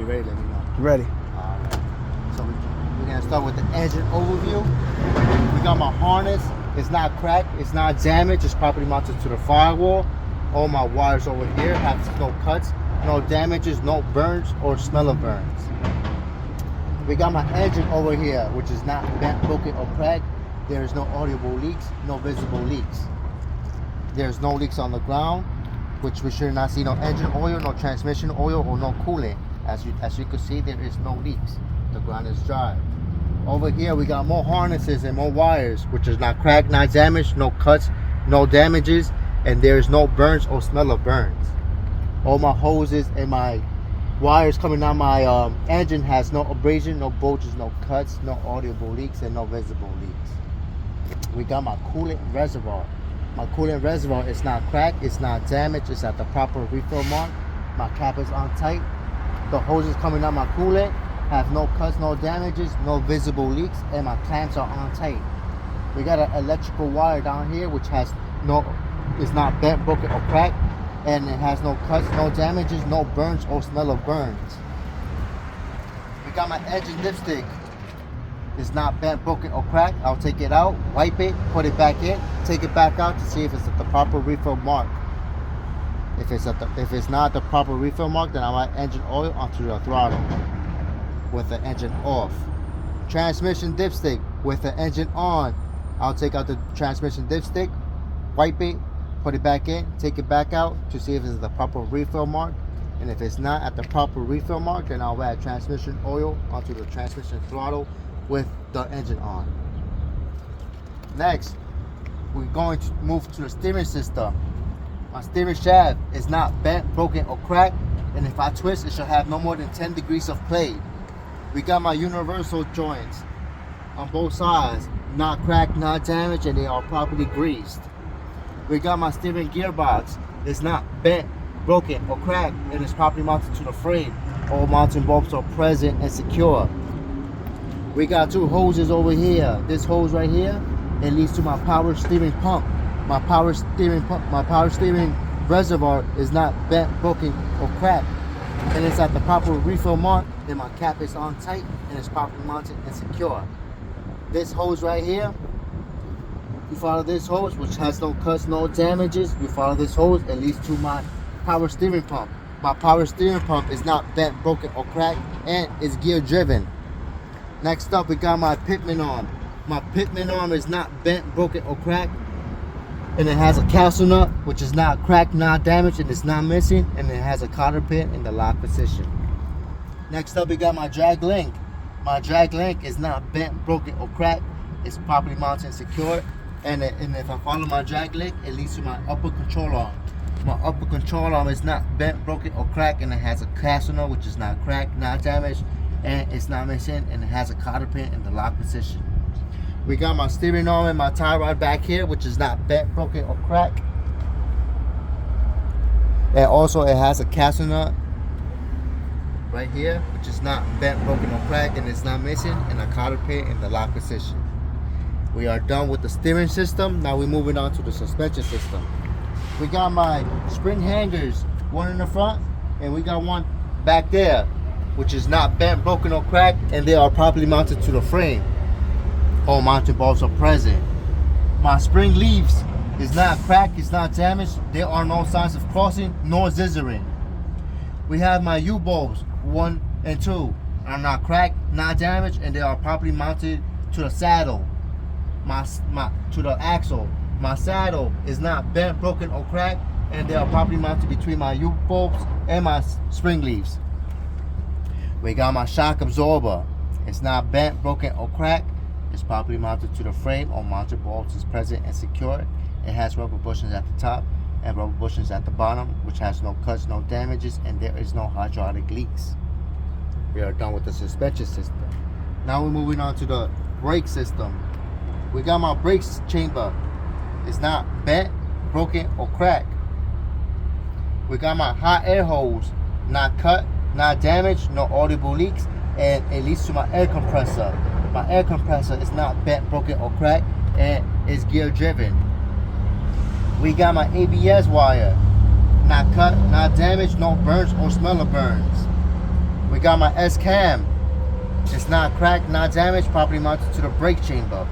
you ready, let me know. Ready. Alright. So we're gonna start with the engine overview. We got my harness. It's not cracked, it's not damaged, it's properly mounted to the firewall. All my wires over here have no cuts, no damages, no burns or smell of burns. We got my engine over here, which is not bent, broken or cracked. There is no audible leaks, no visible leaks. There's no leaks on the ground, which we should not see no engine oil, no transmission oil, or no coolant. As you can see, there is no leaks. The ground is dry. Over here, we got more harnesses and more wires, which is not cracked, not damaged, no cuts, no damages, and there is no burns or smell of burns. All my hoses and my wires coming out my engine has no abrasion, no bulges, no cuts, no audible leaks, and no visible leaks. We got my coolant reservoir. My coolant reservoir is not cracked, it's not damaged, it's at the proper refill mark. My cap is on tight. The hoses coming out my coolant have no cuts, no damages, no visible leaks, and my clamps are on tight. We got an electrical wire down here which has it's not bent, broken, or cracked, and it has no cuts, no damages, no burns or smell of burns. We got my engine dipstick. It's not bent, broken, or cracked. I'll take it out, wipe it, put it back in, take it back out to see if it's at the proper refill mark. If it's not the proper refill mark, then I'll add engine oil onto the throttle with the engine off. Transmission dipstick with the engine on. I'll take out the transmission dipstick, wipe it, put it back in, take it back out to see if it's the proper refill mark. And if it's not at the proper refill mark, then I'll add transmission oil onto the transmission throttle with the engine on. Next, we're going to move to the steering system. My steering shaft is not bent, broken, or cracked, and if I twist, it should have no more than 10 degrees of play. We got my universal joints on both sides, not cracked, not damaged, and they are properly greased. We got my steering gearbox. It's not bent, broken, or cracked, and it's properly mounted to the frame. All mounting bolts are present and secure. We got two hoses over here. This hose right here, it leads to my power steering pump. My power steering reservoir is not bent, broken, or cracked, and it's at the proper refill mark, and my cap is on tight and it's properly mounted and secure. This hose right here, you follow this hose, which has no cuts, no damages. You follow this hose, it leads to my power steering pump. My power steering pump is not bent, broken, or cracked, and is gear driven. Next up, we got my pitman arm. My pitman arm is not bent, broken, or cracked, and it has a castle nut, which is not cracked, not damaged, and it's not missing, and it has a cotter pin in the lock position. Next up, we got my drag link. My drag link is not bent, broken, or cracked. It's properly mounted and secure, and if I follow my drag link, it leads to my upper control arm. My upper control arm is not bent, broken, or cracked, and it has a castle nut, which is not cracked, not damaged, and it's not missing, and it has a cotter pin in the lock position. We got my steering arm and my tie rod back here, which is not bent, broken, or cracked. And also it has a castle nut right here, which is not bent, broken, or cracked, and it's not missing, and a cotter pin in the lock position. We are done with the steering system. Now we're moving on to the suspension system. We got my spring hangers, one in the front, and we got one back there, which is not bent, broken, or cracked, and they are properly mounted to the frame. All mounting bolts are present. My spring leaves is not cracked, it's not damaged. There are no signs of crossing nor scissoring. We have my U-bolts 1 and 2 are not cracked, not damaged, and they are properly mounted to the saddle, to the axle. My saddle is not bent, broken, or cracked, and they are properly mounted between my U-bolts and my spring leaves. We got my shock absorber. It's not bent, broken, or cracked. It's properly mounted to the frame. All mounted bolts is present and secure. It has rubber bushings at the top and rubber bushings at the bottom, which has no cuts, no damages, and there is no hydraulic leaks. We are done with the suspension system. Now we're moving on to the brake system. We got my brakes chamber. It's not bent, broken, or cracked. We got my hot air hose, not cut, not damaged, no audible leaks, and it leads to my air compressor. My air compressor is not bent, broken, or cracked, and is gear driven. We got my ABS wire, not cut, not damaged, no burns or smell of burns. We got my S cam. It's not cracked, not damaged, properly mounted to the brake chamber.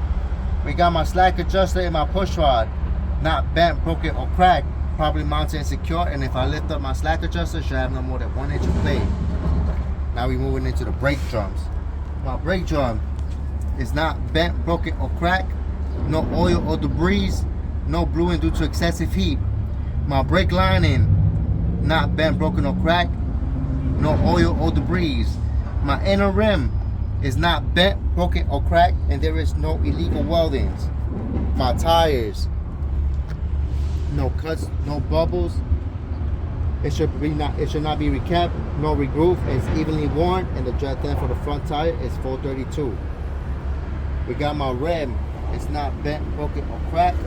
We got my slack adjuster and my push rod, not bent, broken, or cracked, properly mounted and secure. And if I lift up my slack adjuster, it should have no more than 1 inch of play. Now we're moving into the brake drums. My brake drum is not bent, broken, or cracked, no oil or debris, no bluing due to excessive heat. My brake lining, not bent, broken, or cracked, no oil or debris. My inner rim is not bent, broken, or cracked, and there is no illegal weldings. My tires, no cuts, no bubbles. It should not be recapped, no regroove. It's evenly worn, and the drag length for the front tire is 432. We got my rim. It's not bent, broken, or cracked.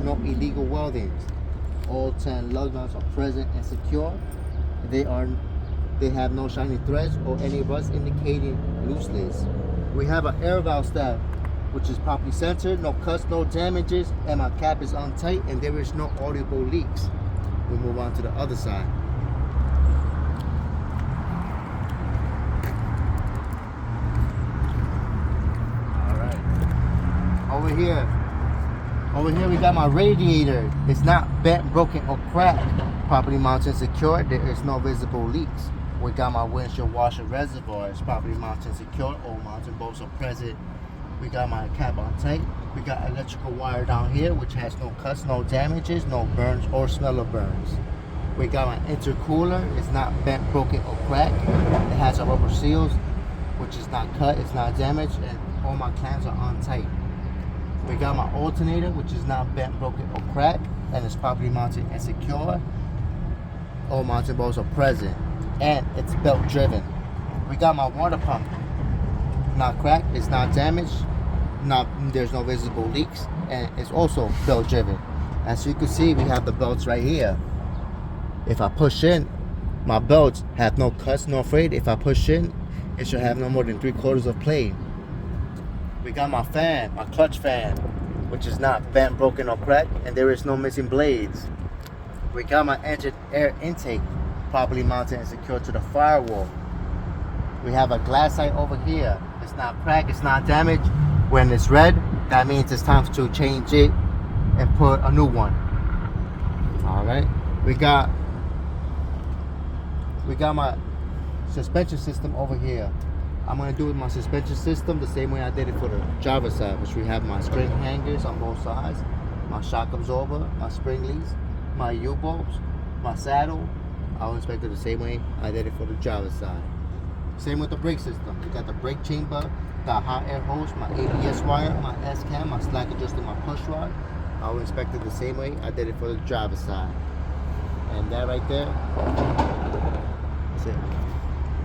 No illegal weldings. All 10 lug nuts are present and secure. They have no shiny threads or any rust indicating loose lids. We have an air valve stab, which is properly centered, no cuts, no damages, and my cap is on tight, and there is no audible leaks. We move on to the other side. All right. Over here we got my radiator. It's not bent, broken, or cracked. Properly mounted and secured. There is no visible leaks. We got my windshield washer reservoir. It's properly mounted and secured. All mounting bolts are present. We got my cap on tight. We got electrical wire down here, which has no cuts, no damages, no burns or smell of burns. We got my intercooler. It's not bent, broken, or cracked. It has a rubber seals, which is not cut, it's not damaged, and all my clamps are on tight. We got my alternator, which is not bent, broken, or cracked, and it's properly mounted and secure. All mounting bolts are present, and it's belt driven. We got my water pump. Not cracked, it's not damaged, there's no visible leaks, and it's also belt driven. As you can see, we have the belts right here. If I push in, my belts have no cuts, no frayed. If I push in, it should have no more than 3/4 of play. We got my fan, my clutch fan, which is not bent, broken, or cracked, and there is no missing blades. We got my engine air intake, properly mounted and secured to the firewall. We have a glass sight over here. It's not cracked, it's not damaged. When it's red, that means it's time to change it and put a new one. All right. We got my suspension system over here. I'm gonna do with my suspension system the same way I did it for the driver's side, which we have my spring hangers on both sides, my shock absorber, my spring leads, my U-bolts, my saddle. I'll inspect it the same way I did it for the driver's side. Same with the brake system. We got the brake chamber, got hot air hose, my ABS wire, my S-cam, my slack adjuster, my push rod. I'll inspect it the same way I did it for the driver's side. And that right there, that's it.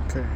Okay.